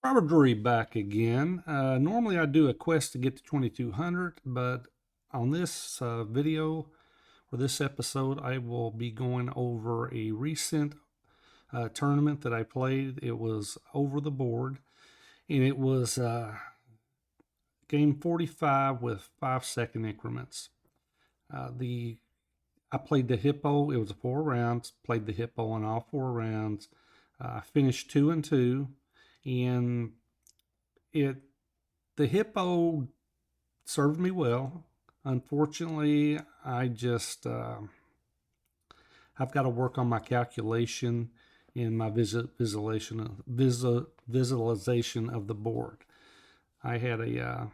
Robert Drury back again. Normally I do a quest to get to 2200, but on this video or this episode, I will be going over a recent tournament that I played. It was over the board, and it was game 45 with 5-second increments. I played the Hippo. It was 4 rounds. Played the Hippo on all 4 rounds. I finished 2-2, and the Hippo served me well. Unfortunately, I've got to work on my calculation in my visualization of the board. I had a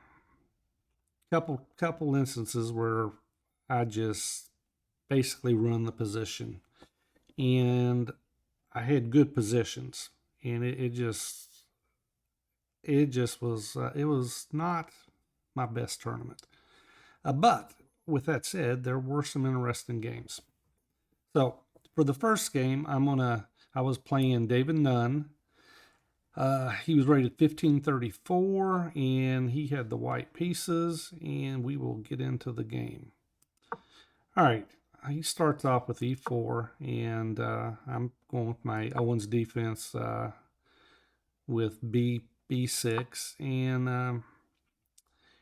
couple instances where I just basically run the position, and I had good positions, and it was not my best tournament. But with that said, there were some interesting games. So for the first game, I was playing David Nunn. He was rated 1534, and he had the white pieces, and we will get into the game. All right, he starts off with e4, and I'm going with my Owens defense with b6, and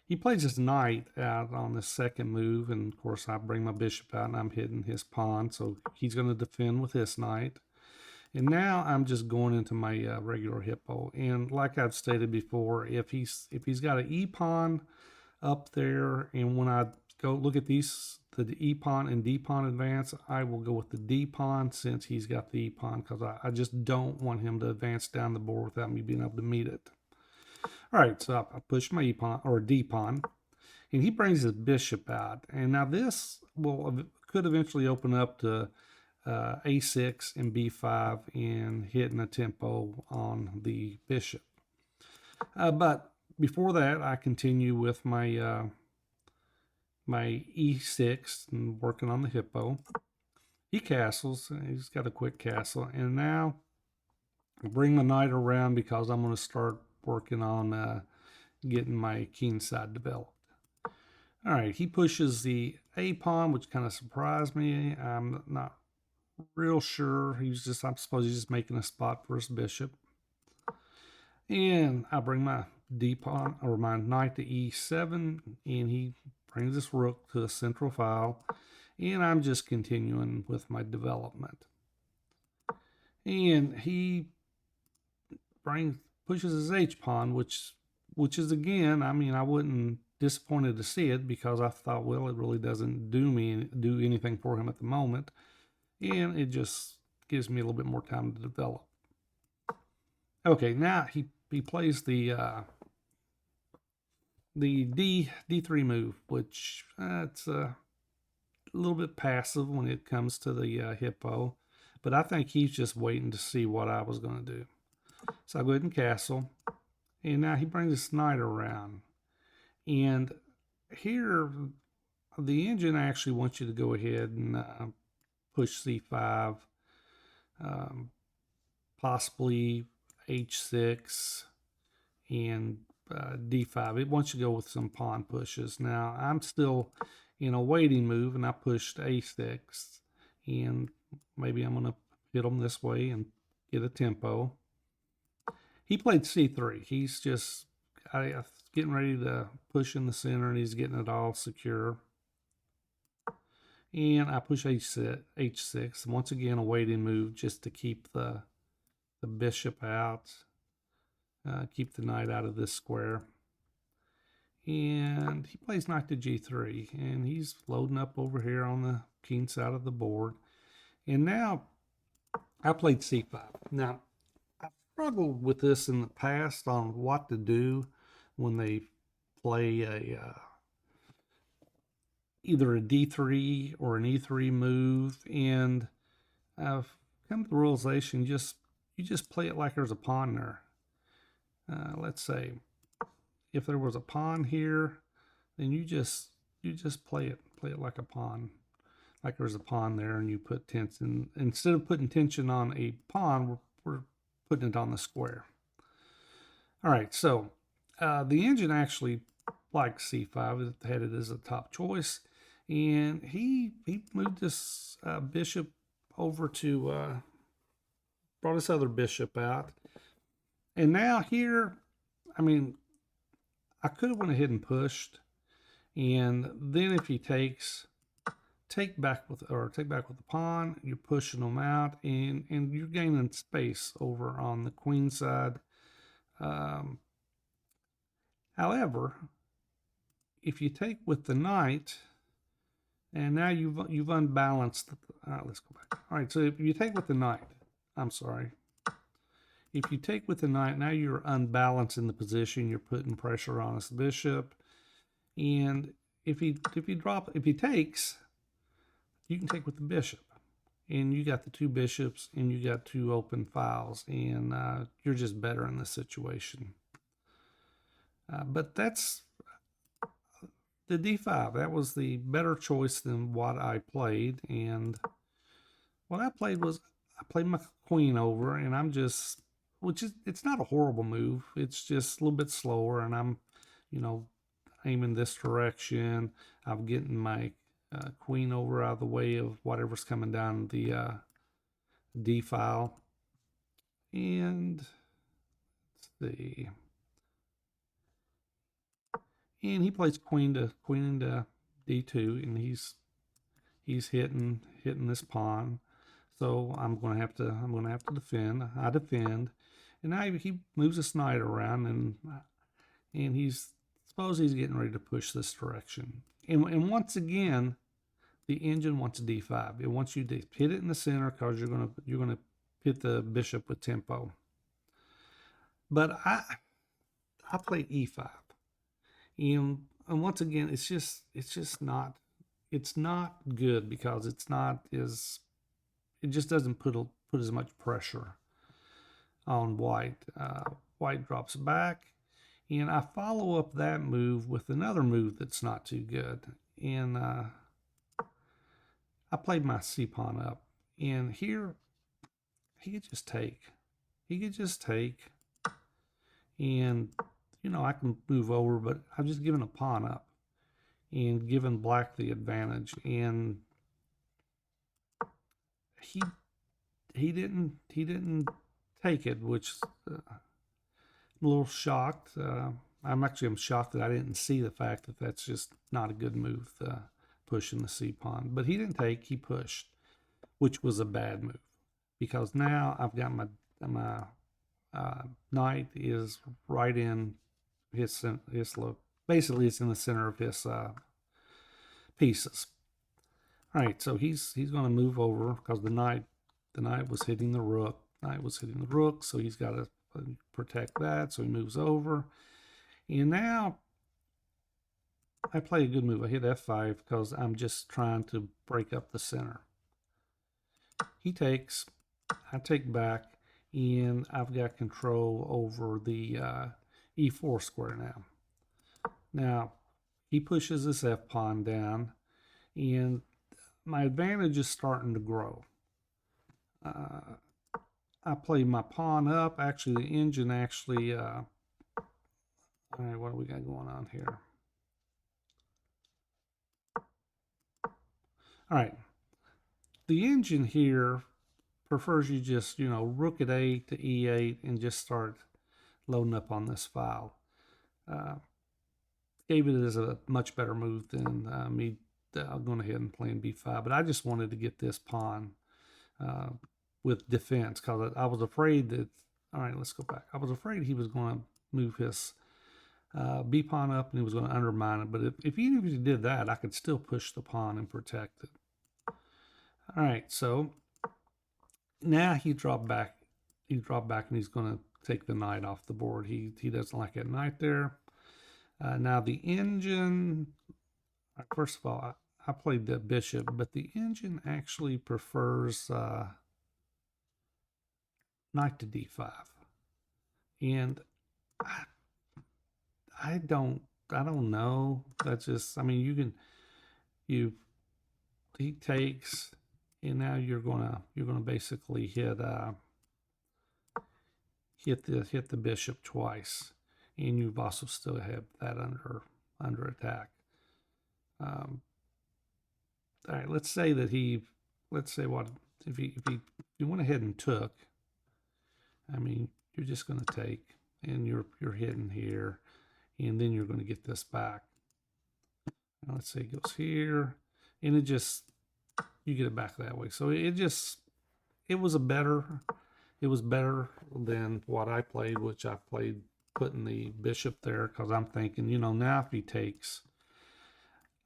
he plays his knight out on the second move, and of course I bring my bishop out and I'm hitting his pawn, so he's going to defend with his knight. And now I'm just going into my regular Hippo, and like I've stated before, if he's got an e pawn up there, and when I go look at these, the e pawn and d pawn advance, I will go with the d pawn since he's got the e pawn, because I just don't want him to advance down the board without me being able to meet it. All right, so I push my e pawn or d pawn, and he brings his bishop out, and now this could eventually open up to a6 and b5 and hitting a tempo on the bishop. But before that, I continue with my my e6 and working on the Hippo. He castles. He's got a quick castle, and now I bring my knight around because I'm going to start working on getting my king side developed. All right, he pushes the a pawn, which kind of surprised me. I'm not real sure. I suppose he's just making a spot for his bishop. And I bring my d pawn or my knight to e7, and he brings this rook to the central file, and I'm just continuing with my development. And he pushes his h pawn, which is, again, I mean, I wouldn't disappointed to see it, because I thought, well, it really doesn't do anything for him at the moment, and it just gives me a little bit more time to develop. Okay, now he plays the d3 move, which it's a little bit passive when it comes to the Hippo, but I think he's just waiting to see what I was going to do. So I go ahead and castle, and now he brings his knight around, and here the engine actually wants you to go ahead and push c5, possibly h6, and d5. It wants you to go with some pawn pushes. Now I'm still in a waiting move, and I pushed a6, and maybe I'm going to hit him this way and get a tempo. He played c3. He's just getting ready to push in the center, and he's getting it all secure. And I push h6. Once again, a waiting move just to keep the bishop out, keep the knight out of this square. And he plays knight to g3, and he's loading up over here on the king side of the board. And now I played c5. Now, I've struggled with this in the past on what to do when they play either a d3 or an e3 move, and I've come to the realization you just play it like there's a pawn there. Let's say if there was a pawn here, then you just play it like a pawn, like there's a pawn there, and you put tension. Instead of putting tension on a pawn, we're putting it on the square. All right, so the engine actually liked c5. It had it as a top choice, and he moved this bishop over to brought this other bishop out, and now here, I mean, I could have went ahead and pushed, and then if he takes, take back with the pawn, you're pushing them out, and you're gaining space over on the queen side. Um, However, if you take with the knight, and now you've unbalanced. Let's go back. All right, so if you take with the knight, I'm sorry. If you take with the knight, now you're unbalancing the position. You're putting pressure on his bishop, and if he takes, you can take with the bishop, and you got the two bishops, and you got two open files, and you're just better in this situation. But that's the d5. That was the better choice than what I played, and what I played was I played my queen over, and I'm just, which is, it's not a horrible move. It's just a little bit slower, and I'm, you know, aiming this direction. I'm getting my queen over out of the way of whatever's coming down the d file, and let's see. And he plays queen into d2, and he's hitting this pawn. So I'm gonna have to defend. I defend, and now he moves his knight around, and suppose he's getting ready to push this direction. And once again, the engine wants d5. It wants you to hit it in the center because you're gonna hit the bishop with tempo. But I played e5. And once again, it's just not good because it just doesn't put as much pressure on white. White drops back, and I follow up that move with another move that's not too good. And I played my c pawn up, and here he could just take. And I can move over, but I've just given a pawn up and given black the advantage, and he didn't take it, which I'm a little shocked. I'm shocked that I didn't see the fact that that's just not a good move, pushing the c pawn. But he didn't take; he pushed, which was a bad move because now I've got my knight is right in his look. Basically, it's in the center of his pieces. All right, so he's going to move over because the knight was hitting the rook. So he's got to protect that. So he moves over, and now I play a good move. I hit f5 because I'm just trying to break up the center. He takes, I take back, and I've got control over the e4 square now. Now, he pushes this f pawn down, and my advantage is starting to grow. I play my pawn up. Actually, the engine actually, all right, what do we got going on here? All right, the engine here prefers you just, rook at 8 to e8 and just start loading up on this file. Gave it as a much better move than me going ahead and playing b5, but I just wanted to get this pawn with defense because I was afraid that, all right, let's go back. I was afraid he was going to move his b pawn up and he was going to undermine it, but even if he did that, I could still push the pawn and protect it. All right, so now he dropped back and he's going to take the knight off the board. He doesn't like that knight there. Now the engine, first of all, I played the bishop, but the engine actually prefers knight to d5, and I don't know. That's just, I mean, he takes, and now you're gonna basically hit the bishop twice. and you've also still have that under attack. All right, let's say what if you went ahead and took. I mean, you're just going to take, and you're hitting here, and then you're going to get this back. Now let's say it goes here, and you get it back that way. So it was better than what I played, which I played putting the bishop there, because I'm thinking, now if he takes,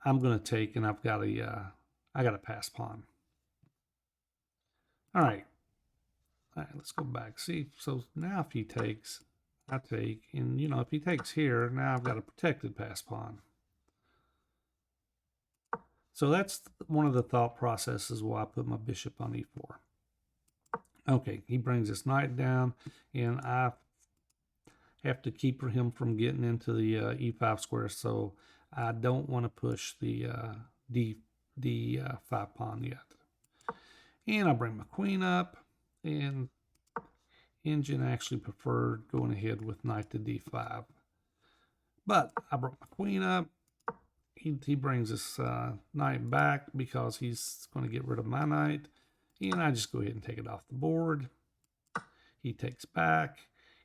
I'm going to take, and I got a pass pawn. All right, let's go back. See, so now if he takes, I take, and if he takes here, now I've got a protected pass pawn. So that's one of the thought processes why I put my bishop on e4. Okay, he brings his knight down, and I have to keep him from getting into the e5 square, so I don't want to push the d5 pawn yet. And I bring my queen up, and Engine actually preferred going ahead with knight to d5. But I brought my queen up. He brings this knight back because he's going to get rid of my knight. And I just go ahead and take it off the board. He takes back.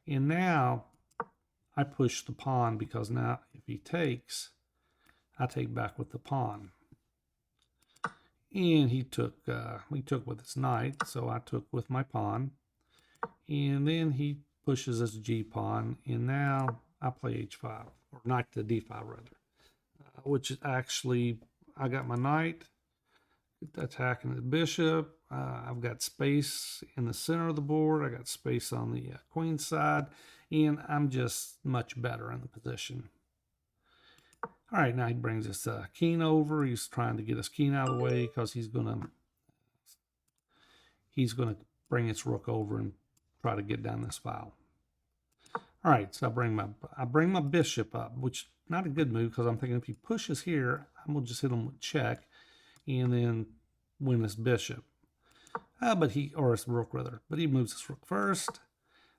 And now I push the pawn, because now if he takes, I take back with the pawn. And he took with his knight, so I took with my pawn. And then he pushes his g pawn, and now I play h5, or knight to d5 rather. Which is actually, I got my knight attacking the bishop. I've got space in the center of the board. I got space on the queen side, and I'm just much better in the position. All right, now he brings his king over. He's trying to get his king out of the way, because he's gonna bring his rook over and try to get down this file. All right, so I bring my bishop up, which not a good move, because I'm thinking if he pushes here, I'm gonna just hit him with check, and then win this bishop. Or his rook rather. But he moves his rook first.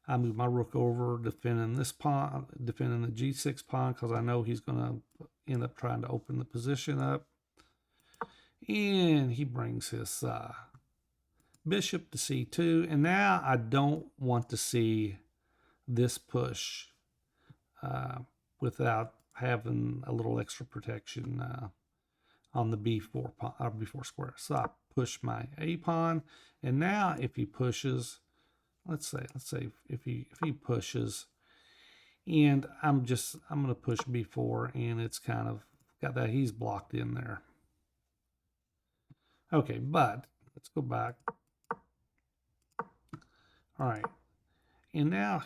I move my rook over, defending this pawn, defending the g6 pawn, because I know he's gonna end up trying to open the position up. And he brings his bishop to c2, and now I don't want to see this push without having a little extra protection on the b4 pawn, or b4 square. So I push my a pawn, and now if he pushes, let's say if he pushes, and I'm going to push b4, and it's kind of got that he's blocked in there. Okay, but let's go back. All right, and now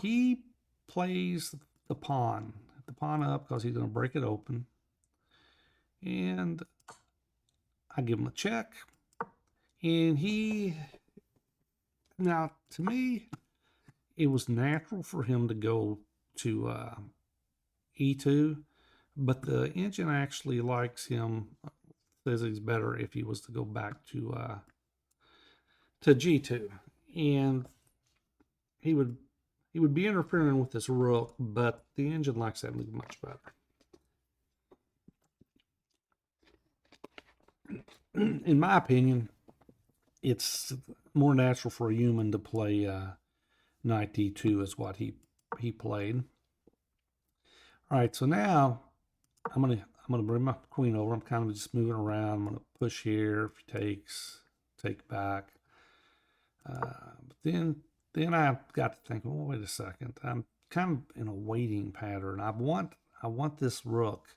he plays the pawn up, because he's going to break it open, and I give him a check, and now to me it was natural for him to go to e2, but the engine actually likes him, says he's better if he was to go back to g2, and he would be interfering with this rook, but the engine likes that move much better. In my opinion, it's more natural for a human to play knight d2 is what he played. All right, so now I'm gonna bring my queen over. I'm kind of just moving around. I'm gonna push here. If he takes, take back. But then I've got to think, well, wait a second. I'm kind of in a waiting pattern. I want this rook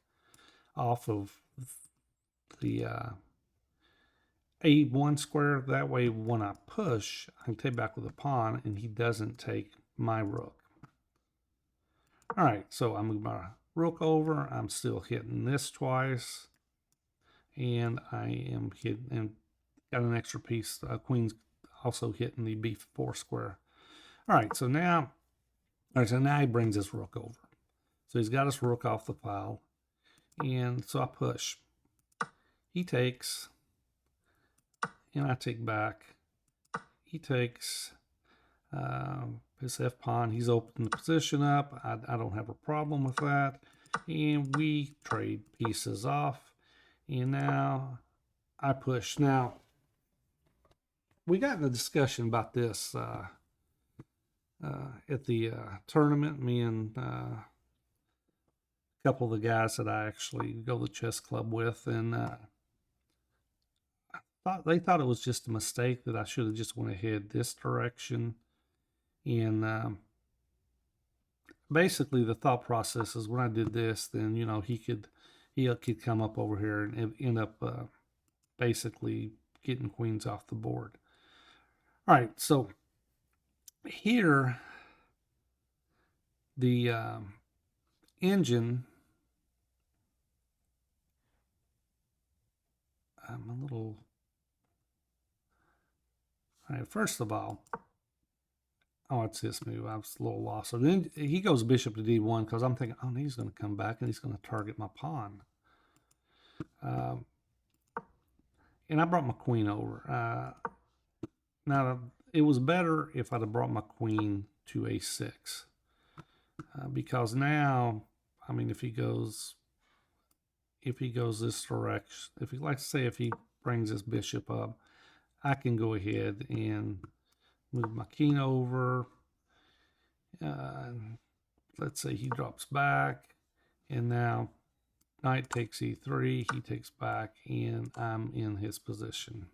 off of the a1 square. That way, when I push, I can take back with a pawn, and he doesn't take my rook. All right, so I move my rook over. I'm still hitting this twice, and I am hitting, and got an extra piece. Queen's also hitting the b4 square. All right, so now he brings his rook over. So he's got his rook off the file, and so I push. He takes, and I take back. He takes, his f-pawn. He's opened the position up. I don't have a problem with that. And we trade pieces off. And now I push. Now, we got in a discussion about this at the tournament. Me and a couple of the guys that I actually go to the chess club with, and they thought it was just a mistake, that I should have just went ahead this direction. And basically, the thought process is, when I did this, then he could come up over here and end up basically getting queens off the board. All right, so here the engine. I'm a little. All right, first of all, it's this move. I was a little lost. So then he goes bishop to d1, because I'm thinking, he's going to come back and he's going to target my pawn. And I brought my queen over. Now, it was better if I'd have brought my queen to a6. Because now, if he goes this direction, if he brings his bishop up, I can go ahead and move my king over. Let's say he drops back, and now knight takes e3, he takes back, and I'm in his position.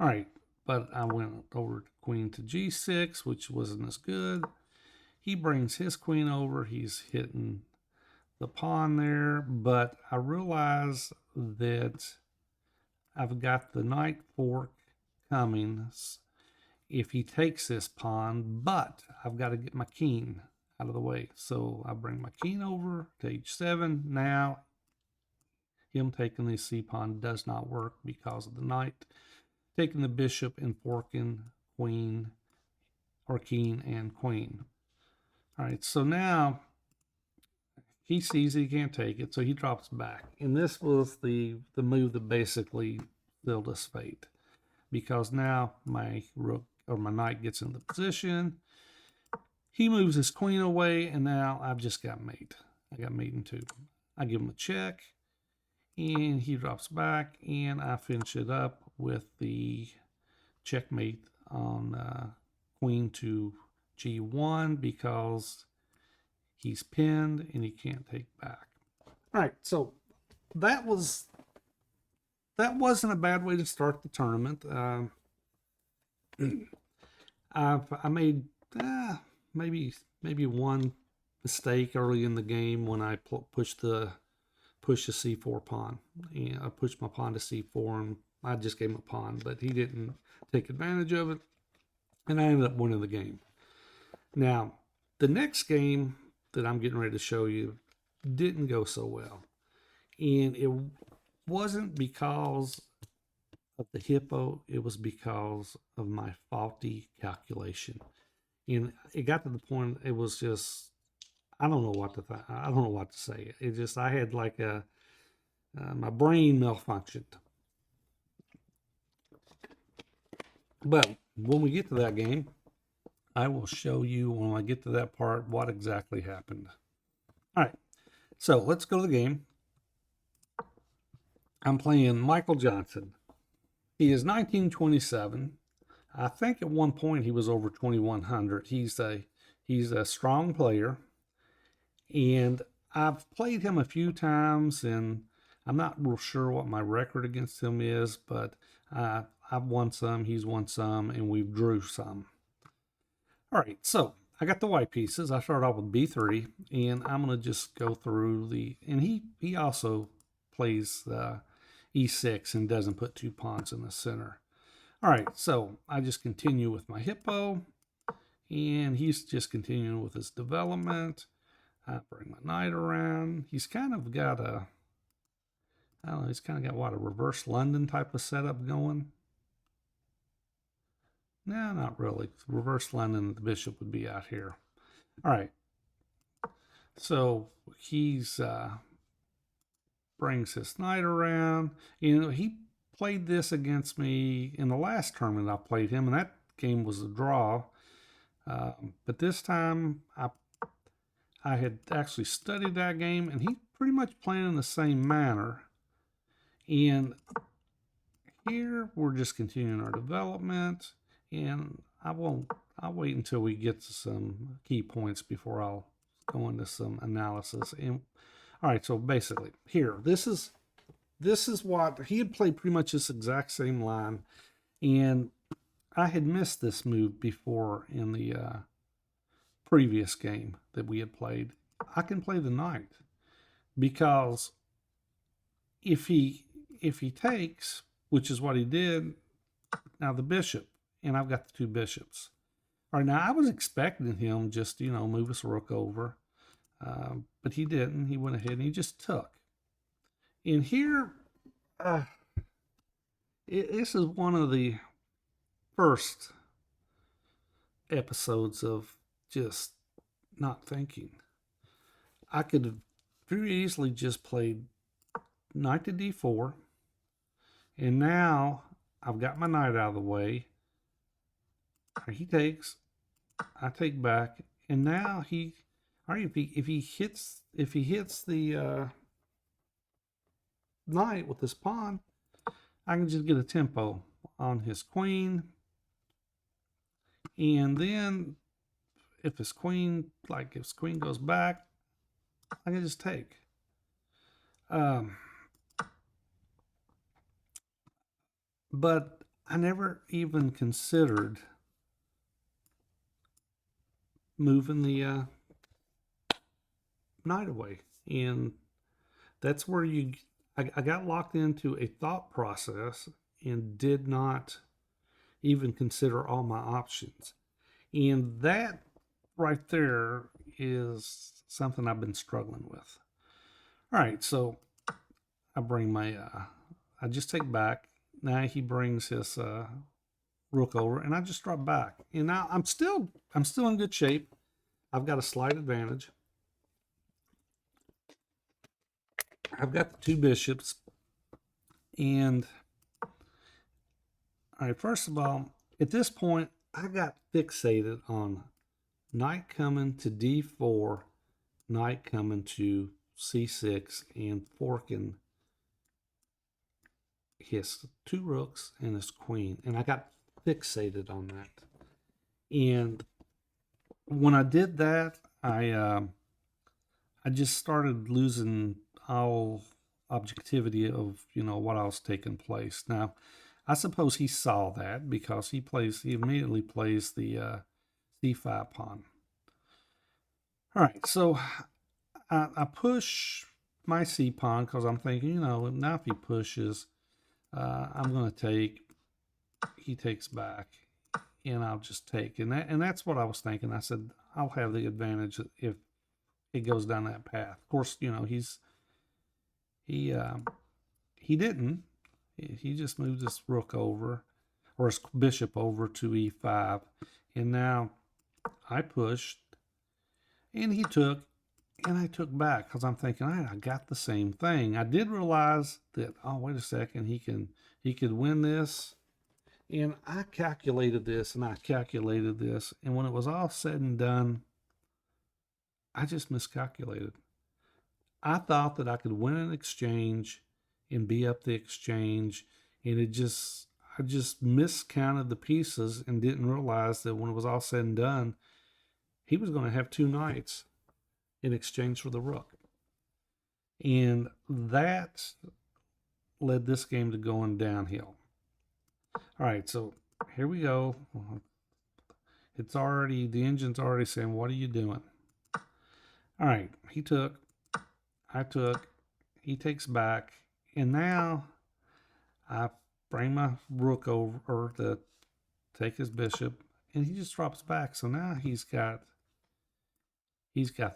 All right, but I went over queen to g6, which wasn't as good. He brings his queen over, he's hitting the pawn there, but I realize that I've got the knight fork coming if he takes this pawn, but I've got to get my king out of the way. So I bring my king over to h7. Now, him taking the c pawn does not work because of the knight taking the bishop and forking queen, or king and queen. All right, so now he sees he can't take it, so he drops back. And this was the move that basically sealed his fate, because now my rook, or my knight, gets in the position. He moves his queen away, and now I've just got mate. I got mate in two. I give him a check, and he drops back, and I finish it up with the checkmate on queen to g1, because he's pinned and he can't take back. All right, so that wasn't a bad way to start the tournament. I made maybe one mistake early in the game when I pushed the c4 pawn. And I pushed my pawn to c4, and I just gave him a pawn, but he didn't take advantage of it, and I ended up winning the game. Now, the next game that I'm getting ready to show you didn't go so well, and it wasn't because of the Hippo, it was because of my faulty calculation. And it got to the point, it was just, I don't know what to say. It just, I had like my brain malfunctioned. But when we get to that game, I will show you, when I get to that part, what exactly happened. All right, so let's go to the game. I'm playing Michael Johnson. He is 1927. I think at one point he was over 2100. He's a strong player, and I've played him a few times, and I'm not real sure what my record against him is, but I've won some, he's won some, and we've drew some. All right, so I got the white pieces. I start off with b3, and I'm going to just go through and he also plays e6 and doesn't put two pawns in the center. All right, so I just continue with my Hippo, and he's just continuing with his development. I bring my knight around. He's kind of got a reverse London type of setup going. No, not really. Reverse London, the bishop would be out here. All right. So he's brings his knight around. He played this against me in the last tournament I played him, and that game was a draw. But this time I had actually studied that game, and he's pretty much playing in the same manner. And here we're just continuing our development, and I'll wait until we get to some key points before I'll go into some analysis. And all right, so basically here, this is what he had played, pretty much this exact same line, and I had missed this move before in the previous game that we had played. I can play the knight, because if he takes, which is what he did, now the bishop, and I've got the two bishops. All right, now I was expecting him just, move his rook over, but he didn't. He went ahead and he just took. And here, this is one of the first episodes of just not thinking. I could have very easily just played knight to d4, and now I've got my knight out of the way. He takes, I take back, and now if he hits the knight with this pawn, I can just get a tempo on his queen, and then if his queen goes back, I can just take. But I never even considered moving the knight away, and that's where I got locked into a thought process and did not even consider all my options. And that right there is something I've been struggling with. All right, so I bring my, I just take back. Now he brings his rook over, and I just drop back. And now I'm still in good shape. I've got a slight advantage. I've got the two bishops, and all right, first of all, at this point, I got fixated on knight coming to d4, knight coming to c6, and forking his two rooks and his queen, and I got fixated on that. And when I did that, I just started losing all objectivity of what else taking place. Now, I suppose he saw that, because he immediately plays the c5 pawn. All right, so I push my c pawn, because I'm thinking, now if he pushes, I'm going to take. He takes back, and I'll just take. And that's what I was thinking. I said, I'll have the advantage if it goes down that path. Of course, he didn't. He just moved his rook over, or his bishop over to e5. And now I pushed, and he took, and I took back, because I'm thinking, I got the same thing. I did realize that, oh, wait a second, he could win this. And I calculated this, and I calculated this, and when it was all said and done, I just miscalculated. I thought that I could win an exchange and be up the exchange, and I just miscounted the pieces and didn't realize that when it was all said and done, he was going to have two knights in exchange for the rook. And that led this game to going downhill. All right, so here we go. The engine's already saying, what are you doing? All right, he took, I took, he takes back, and now I bring my rook over to take his bishop, and he just drops back. So now he's got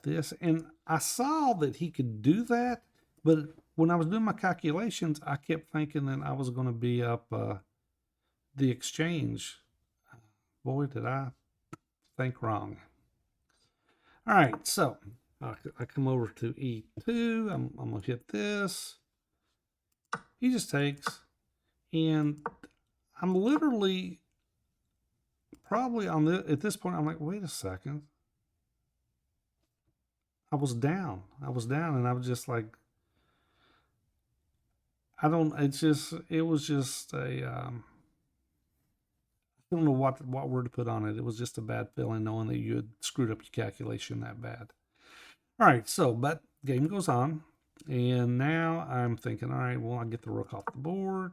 this, and I saw that he could do that, but when I was doing my calculations, I kept thinking that I was going to be up the exchange. Boy, did I think wrong. All right, so I come over to e2. I'm going to hit this. He just takes, and I'm literally probably at this point, I'm like, wait a second. I was down, and I was just like, it was just I don't know what word to put on it. It was just a bad feeling knowing that you had screwed up your calculation that bad. All right, so, but game goes on, and now I'm thinking, all right, well, I'll get the rook off the board.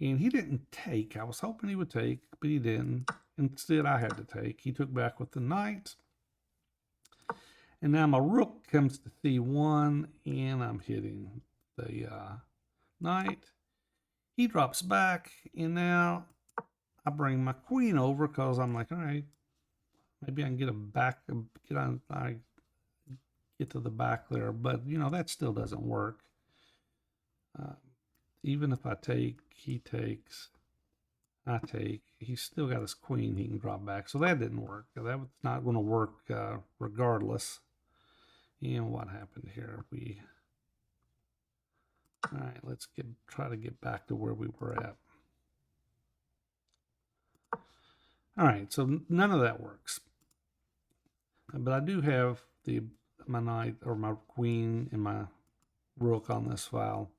And he didn't take. I was hoping he would take, but he didn't. Instead, I had to take. He took back with the knight. And now my rook comes to c1, and I'm hitting the knight. He drops back, and now I bring my queen over because I'm like, all right, maybe I can get get to the back there. But, you know, that still doesn't work. Even if I take, he takes, I take, he's still got his queen he can drop back. So that didn't work. That was not going to work regardless. And what happened here? All right, let's try to get back to where we were at. All right, so none of that works. But I do have my knight or my queen and my rook on this file.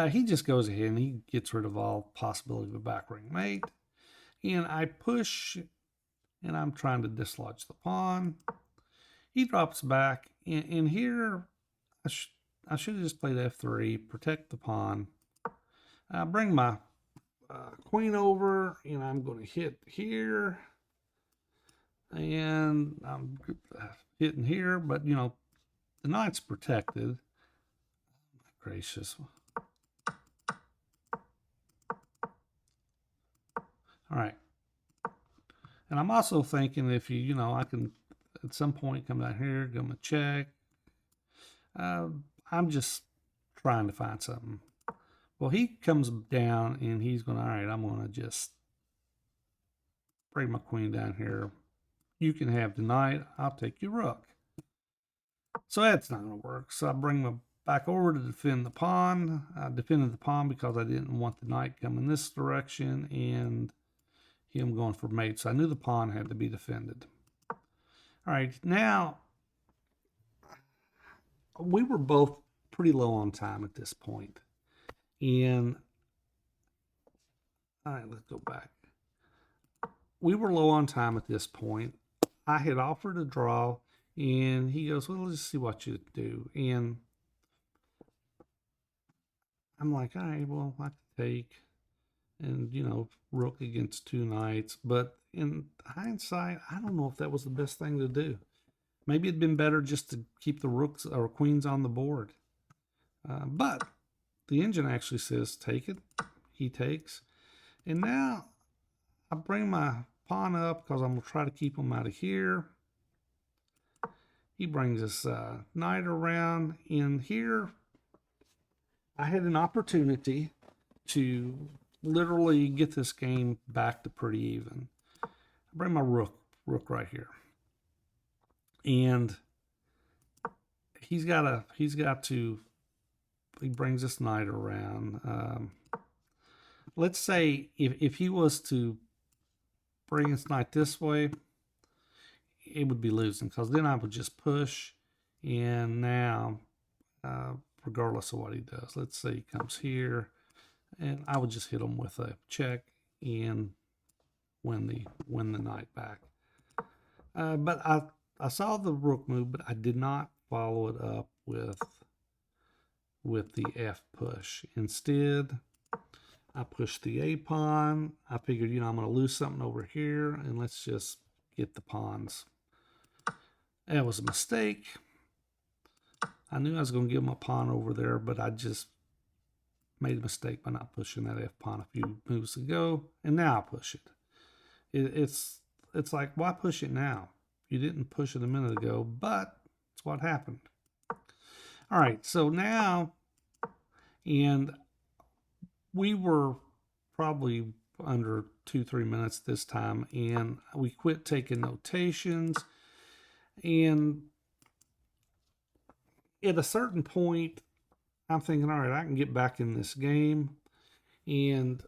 He just goes ahead and he gets rid of all possibility of a back ring mate. And I push, and I'm trying to dislodge the pawn. He drops back, and here I should have just played f3, protect the pawn. I bring my queen over, and I'm going to hit here. And I'm hitting here, but, you know, the knight's protected. Oh, my gracious. All right. And I'm also thinking if you know, I can at some point come down here, give him a check. I'm just trying to find something. Well, he comes down and he's going, all right, I'm going to just bring my queen down here. You can have the knight. I'll take your rook. So that's not going to work. So I bring my back over to defend the pawn. I defended the pawn because I didn't want the knight coming this direction and him going for mate. So I knew the pawn had to be defended. All right, now we were both pretty low on time at this point. And all right, let's go back. We were low on time at this point. I had offered a draw, and he goes, well, let's see what you do. And I'm like, all right, well, I can take, and, you know, rook against two knights. But in hindsight, I don't know if that was the best thing to do. Maybe it'd been better just to keep the rooks or queens on the board. But the engine actually says take it. He takes. And now I bring my pawn up because I'm going to try to keep him out of here. He brings his knight around. And here I had an opportunity to literally get this game back to pretty even. I bring my rook right here. And he brings this knight around. Let's say if he was to bring his knight this way, it would be losing because then I would just push. And now, regardless of what he does, let's say he comes here, and I would just hit him with a check and win the knight back. But I saw the rook move, but I did not follow it up with the F push. Instead, I pushed the A pawn. I figured, you know, I'm going to lose something over here, and let's just get the pawns. That was a mistake. I knew I was going to give him a pawn over there, but I just made a mistake by not pushing that F pawn a few moves ago, and now I push it. It's like, why push it now? You didn't push it a minute ago, but it's what happened. All right, so now, and we were probably under 2-3 minutes this time, and we quit taking notations. And at a certain point, I'm thinking, all right, I can get back in this game. And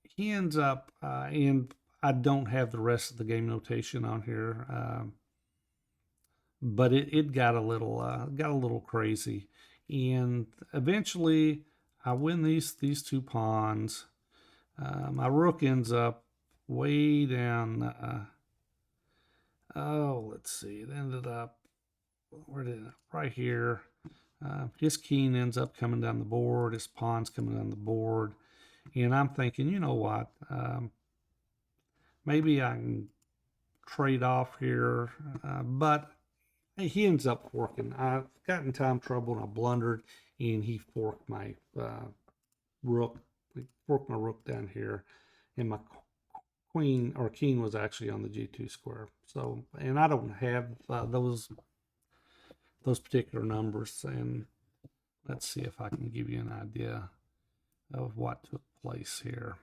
he ends up, and I don't have the rest of the game notation on here, but it got a little crazy, and eventually I win these two pawns. My rook ends up way down. Let's see. It ended up right here. His king ends up coming down the board. His pawn's coming down the board, and I'm thinking, you know what? Maybe I can trade off here, but he ends up forking. I got in time trouble and I blundered, and he forked my rook. He forked my rook down here, and my queen or king was actually on the G2 square. So, and I don't have those particular numbers. And let's see if I can give you an idea of what took place here.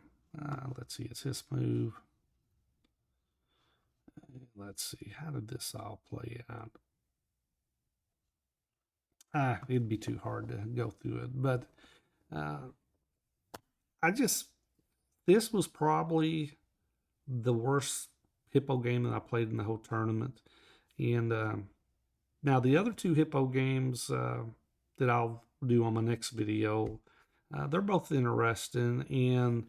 Let's see, it's his move. Let's see, how did this all play out? It'd be too hard to go through it, but this was probably the worst Hippo game that I played in the whole tournament. And now the other two Hippo games that I'll do on my next video, they're both interesting. And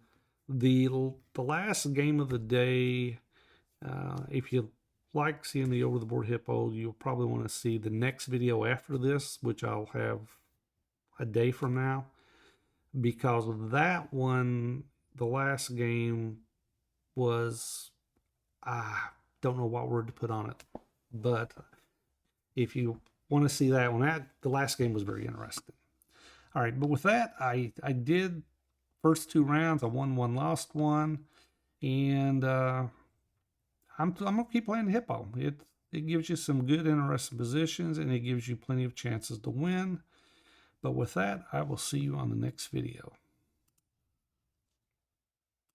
the last game of the day, if you like seeing the over the board Hippo, you'll probably want to see the next video after this, which I'll have a day from now, because of that one, the last game was, I don't know what word to put on it, but if you want to see that one, the last game was very interesting. All right, but with that, I did first two rounds. I won one, lost one, and I'm gonna keep playing the Hippo. It gives you some good, interesting positions, and it gives you plenty of chances to win. But with that, I will see you on the next video.